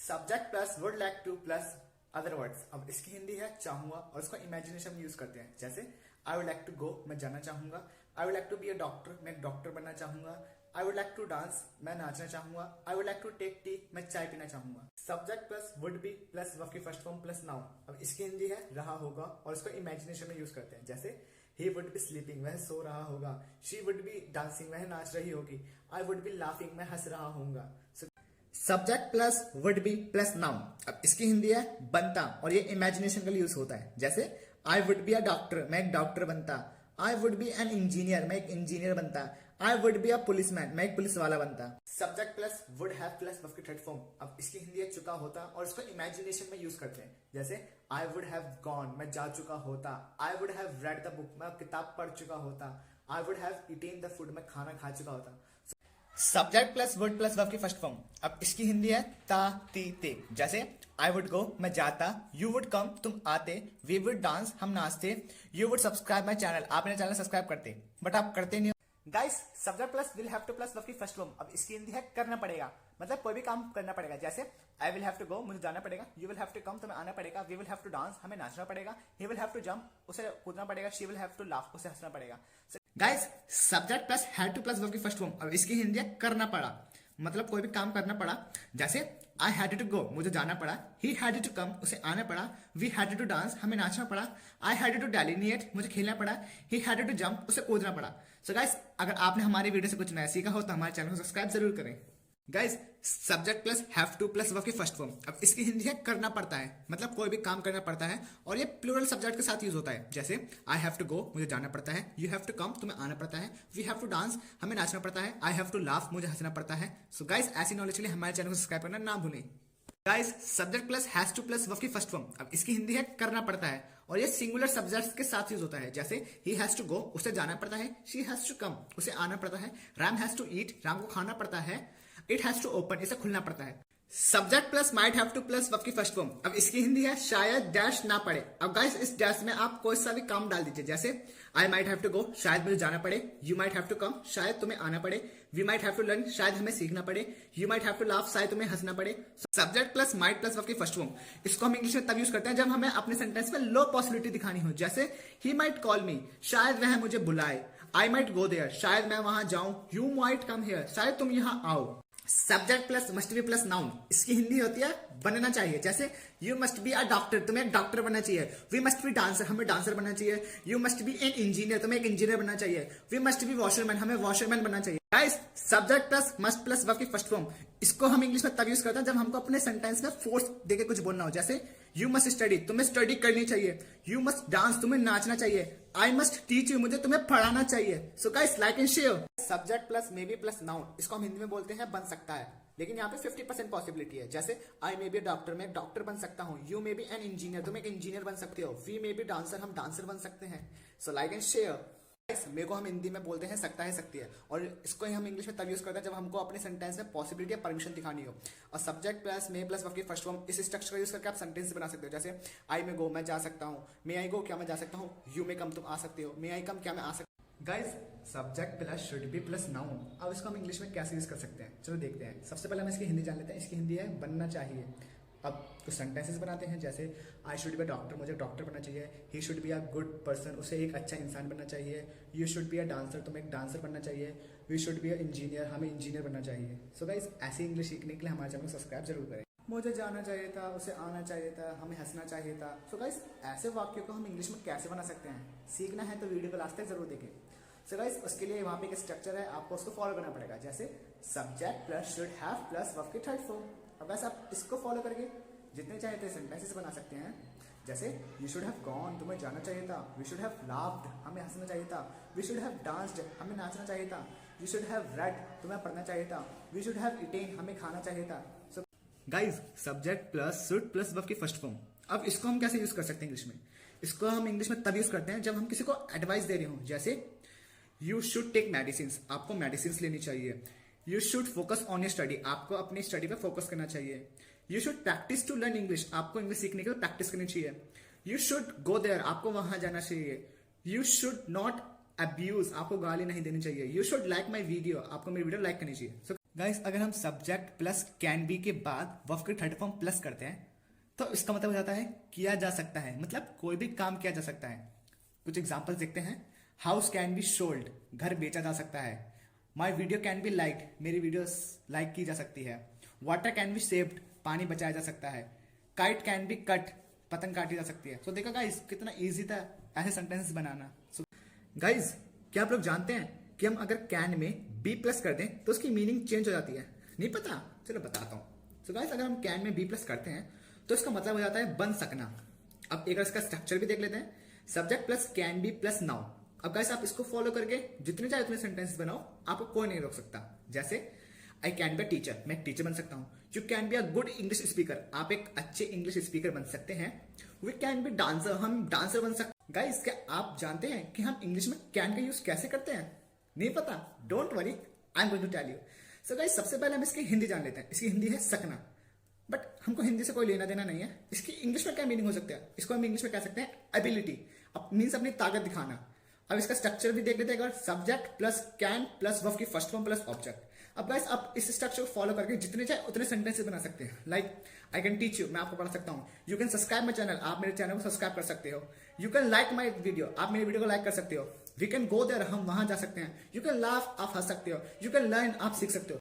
Subject plus would like two plus other words. अब इसकी हिंदी है चाहूंगा और इसको इमेजिनेशन में यूज करते हैं। जैसे I would like to go, मैं जाना चाहूंगा। I would like to be a doctor, मैं एक डॉक्टर बनना चाहूंगा। I would like to dance, मैं नाचना चाहूंगा। I would like to take tea, मैं चाय पीना चाहूंगा। Subject plus would be plus verb की फर्स्ट फॉर्म प्लस नाउन। अब इसकी हिंदी है रहा होगा और इसको इमेजिनेशन में यूज करते हैं। जैसे ही वुड बी स्लीपिंग, वह सो रहा होगा। शी वुड बी डांसिंग, वह नाच रही होगी। आई वुड बी लाफिंग, मैं हंस रहा होऊंगा। Subject plus would be plus noun. अब इसकी हिंदी है बनता और ये इमेजिनेशन के लिए यूज होता है। जैसे I would be a doctor, मैं एक डॉक्टर बनता। I would be an engineer, मैं एक इंजीनियर बनता। I would be a policeman, मैं एक पुलिस वाला बनता। Subject plus would have plus verb की थर्ड फॉर्म। अब इसकी हिंदी है चुका होता और इसको इमेजिनेशन में यूज करते हैं। जैसे आई वुड हैव गॉन, मैं जा चुका होता। I would have read the book, मैं किताब पढ़ चुका होता। I would have eaten the food, मैं खाना खा चुका होता। Subject plus would plus verb की फर्स्ट फॉर्म। अब इसकी हिंदी है ता ती ते। जैसे आई वुड गो, मैं जाता। यू वुड कम, तुम आते। वी वुड डांस, हम नाचते। You would subscribe my channel, आप मेरा चैनल सब्सक्राइब करते, बट आप करते नहीं। Guys subject plus will have to plus verb की फर्स्ट फॉर्म। अब इसकी हिंदी है करना पड़ेगा, मतलब कोई भी काम करना पड़ेगा। जैसे I will have to go, मुझे जाना पड़ेगा। You will have to come, तुम्हें आना पड़ेगा। We will have to dance, हमें नाचना पड़ेगा। He will have to jump, उसे कूदना पड़ेगा। She will have to laugh, उसे हंसना पड़ेगा। Guys subject plus had to plus verb की फर्स्ट फॉर्म। अब इसकी हिंदी है करना पड़ा, मतलब कोई भी काम करना पड़ा। जैसे आई हैड टू गो, मुझे जाना पड़ा। ही हैड टू कम, उसे आना पड़ा। वी हैड टू डांस, हमें नाचना पड़ा। आई हैड टू डेलिनिएट, मुझे खेलना पड़ा। ही हैड टू जंप, उसे कूदना पड़ा। सो गाइस अगर आपने हमारी वीडियो से कुछ नया सीखा हो तो हमारे चैनल को सब्सक्राइब जरूर करें। Guys subject plus have to plus verb की फर्स्ट फॉर्म। अब इसकी हिंदी है करना पड़ता है, मतलब कोई भी काम करना पड़ता है और ये प्लूरल सब्जेक्ट के साथ यूज होता है। जैसे आई हैव टू गो, मुझे जाना पड़ता है। यू हैव टू कम, तुम्हें आना पड़ता है। वी हैव टू डांस, हमें नाचना पड़ता है। आई हैव टू लाफ, मुझे हंसना पड़ता है। सो गाइस ऐसी नॉलेज के लिए हमारे चैनल को सब्सक्राइब करना ना भूलें। Guys subject plus has to plus verb की फर्स्ट फॉर्म। अब इसकी हिंदी है करना पड़ता है और ये सिंगुलर सब्जेक्ट्स के साथ यूज होता है। जैसे ही हैज टू गो, उसे जाना पड़ता है। शी हैज टू कम, उसे आना पड़ता है। Ram has to eat, Ram को खाना पड़ता है। इट हैज टू ओपन, इसे खुलना पड़ता है। Subject plus might have to plus verb की फर्स्ट फॉर्म। अब इसकी हिंदी है शायद डैश ना पड़े। अब गाइस इस डैश में आप कोई सा भी काम डाल दीजिए। जैसे I might have to go, शायद मुझे जाना पड़े। You might have to come, शायद तुम्हें आना पड़े। We might have to learn, शायद हमें सीखना पड़े। You might have to laugh, शायद तुम्हें हंसना पड़े। Subject plus might plus verb की फर्स्ट फॉर्म, इसको हम इंग्लिश में तब यूज करते हैं जब हमें अपने सेंटेंस में लो पॉसिबिलिटी दिखानी हो। जैसे ही माइट कॉल मी, शायद वह मुझे बुलाए। आई माइट गो देयर, शायद मैं वहां जाऊं। यू माइट कम हियर, शायद तुम यहां आओ। Subject plus must be plus noun, इसकी हिंदी होती है बनना चाहिए। जैसे you must be a doctor, तुम्हें एक डॉक्टर बनना चाहिए। वी मस्ट बी डांसर, हमें डांसर बनना चाहिए। You must be an engineer, तुम्हें एक इंजीनियर बनना चाहिए। वी मस्ट बी वॉशरमैन, हमें वॉशरमैन बनना चाहिए। Guys subject plus must plus verb की फर्स्ट फॉर्म, इसको हम इंग्लिश में तब यूज करते हैं जब हमको अपने सेंटेंस में फोर्स देके कुछ बोलना हो। जैसे यू मस्ट स्टडी, तुम्हें स्टडी करनी चाहिए। यू मस्ट डांस, तुम्हें नाचना चाहिए। आई मस्ट टीच यू, मुझे तुम्हें पढ़ाना चाहिए। So guys like and share. Subject plus may be plus noun, इसको हम हिंदी में बोलते हैं बन सकता है, लेकिन यहाँ पे 50% पॉसिबिलिटी है। जैसे आई मे बी डॉक्टर, मैं एक डॉक्टर बन सकता हूँ। You may be an engineer, तुम एक इंजीनियर बन सकते हो। वी मे बी डांसर, हम डांसर बन सकते हैं। So like and share. मेरे को हम हिंदी में बोलते हैं सकता है सकती है, और इसको हम इंग्लिश में तब यूज करते हैं जब हमको अपने सेंटेंस में पॉसिबिलिटी या परमिशन दिखानी हो। और सब्जेक्ट प्लस मे प्लस वर्ब की फर्स्ट फॉर्म, इस स्ट्रक्चर का यूज करके आप सेंटेंस बना सकते हो। जैसे आई में गो, मैं जा सकता हूँ। मे आई गो, क्या मैं जा सकता हूँ। यू में कम, तुम आ सकते हो। मे आई कम, क्या मैं आ सकता हूँ। Guys subject plus should be plus noun, अब इसको हम इंग्लिश में कैसे यूज कर सकते हैं, चलो देखते हैं। सबसे पहले हम इसकी हिंदी जान लेते हैं। इसकी हिंदी है बनना चाहिए। अब कुछ सेंटेंसेस बनाते हैं। जैसे I should be a doctor, मुझे डॉक्टर बनना चाहिए। He should be a good person, उसे एक अच्छा इंसान बनना चाहिए। You should be a dancer, तुम्हें एक डांसर बनना चाहिए। We should be a engineer, हमें इंजीनियर बनना चाहिए। सो गाइस ऐसी इंग्लिश सीखने के लिए हमारे चैनल को सब्सक्राइब जरूर करें। मुझे जाना चाहिए था, उसे आना चाहिए था, हमें हंसना चाहिए था। सो गाइस ऐसे वाक्यों को हम इंग्लिश में कैसे बना सकते हैं, सीखना है तो वीडियो को लास्ट तक जरूर देखें। सो गाइस उसके लिए वहाँ पे एक स्ट्रक्चर है, आपको उसको फॉलो करना पड़ेगा। जैसे subject plus should have plus verb की थर्ड फॉर्म। अब बस आप इसको फॉलो करके जितने चाहे थे सेंटेंसेस बना सकते हैं। जैसे यू शुड हैव गॉन, तुम्हें जाना चाहिए था। वी शुड हैव लाफ्ड, हमें हंसना चाहिए था। वी शुड हैव डांस्ड, हमें नाचना चाहिए था। यू शुड हैव रेड, तुम्हें पढ़ना चाहिए था। वी शुड हैव ईटेन, हमें खाना चाहिए था। So guys subject plus should plus verb की फर्स्ट फॉर्म। अब इसको हम कैसे यूज कर सकते हैं इंग्लिश में? इसको हम इंग्लिश में तब यूज करते हैं जब हम किसी को एडवाइस दे रहे हो। जैसे यू शुड टेक मेडिसिन, आपको मेडिसिन लेनी चाहिए। You should focus on your study, आपको अपनी स्टडी पे फोकस करना चाहिए। You should practice to learn English, आपको इंग्लिश सीखने के लिए प्रैक्टिस करनी चाहिए। यू शुड गो देयर, आपको वहां जाना चाहिए। यू शुड नॉट अब्यूज, आपको गाली नहीं देनी चाहिए। You should like my video, आपको मेरी वीडियो लाइक करनी चाहिए। गाइस अगर हम सब्जेक्ट प्लस कैन बी के बाद वर्ब के थर्ड फॉर्म प्लस करते हैं तो इसका मतलब हो जाता है किया जा सकता है, मतलब कोई भी काम किया जा सकता है। कुछ एग्जांपल्स देखते हैं। हाउस कैन बी सोल्ड, घर बेचा जा सकता है। My video can be liked, मेरी वीडियो लाइक की जा सकती है। वाटर कैन बी सेव्ड, पानी बचाया जा सकता है। काइट कैन बी कट, पतंग काटी जा सकती है। तो देखा गाइस कितना ईजी था ऐसे सेंटेंसेस बनाना। गाइस क्या आप लोग जानते हैं कि हम अगर कैन में बी प्लस कर दें तो उसकी मीनिंग चेंज हो जाती है? नहीं पता? चलो बताता हूँ। सो गाइस अगर हम कैन में बी प्लस करते हैं तो इसका मतलब हो जाता है बन सकना। अब एक इसका स्ट्रक्चर भी देख लेते हैं। Subject plus can be plus now. अब गाइस आप इसको फॉलो करके जितने चाहे उतने सेंटेंस बनाओ, आपको कोई नहीं रोक सकता। जैसे I can be a teacher, मैं एक टीचर बन सकता हूँ। You can be a good English speaker, आप एक अच्छे इंग्लिश स्पीकर बन सकते हैं। वी कैन बी डांसर, हम डांसर बन सकते हैं। गाइस क्या आप जानते हैं कि हम इंग्लिश में कैन का यूज कैसे करते हैं? नहीं पता? Don't worry, I am going to tell you. So guys सबसे पहले हम इसकी हिंदी जान लेते हैं। इसकी हिंदी है सकना, बट हमको हिंदी से कोई लेना देना नहीं है। इसकी इंग्लिश में क्या मीनिंग हो सकता है? इसको हम इंग्लिश में कह सकते हैं एबिलिटी, मीन्स अपनी ताकत दिखाना। अब इसका स्ट्रक्चर भी देख लेते हैं। Subject plus can plus verb की फर्स्ट फॉर्म प्लस ऑब्जेक्ट। अब गाइस आप इस स्ट्रक्चर को फॉलो करके जितने चाहे उतने सेंटेंसेस बना सकते हैं। Like I can teach you, मैं आपको पढ़ा सकता हूँ। You can subscribe my channel, आप मेरे चैनल को सब्सक्राइब कर सकते हो। You can like my video, आप मेरे वीडियो को लाइक कर सकते हो। वी कैन गो देयर, हम वहां जा सकते हैं। यू कैन लाफ, आप हंस सकते हो। यू कैन लर्न, आप सीख सकते हो।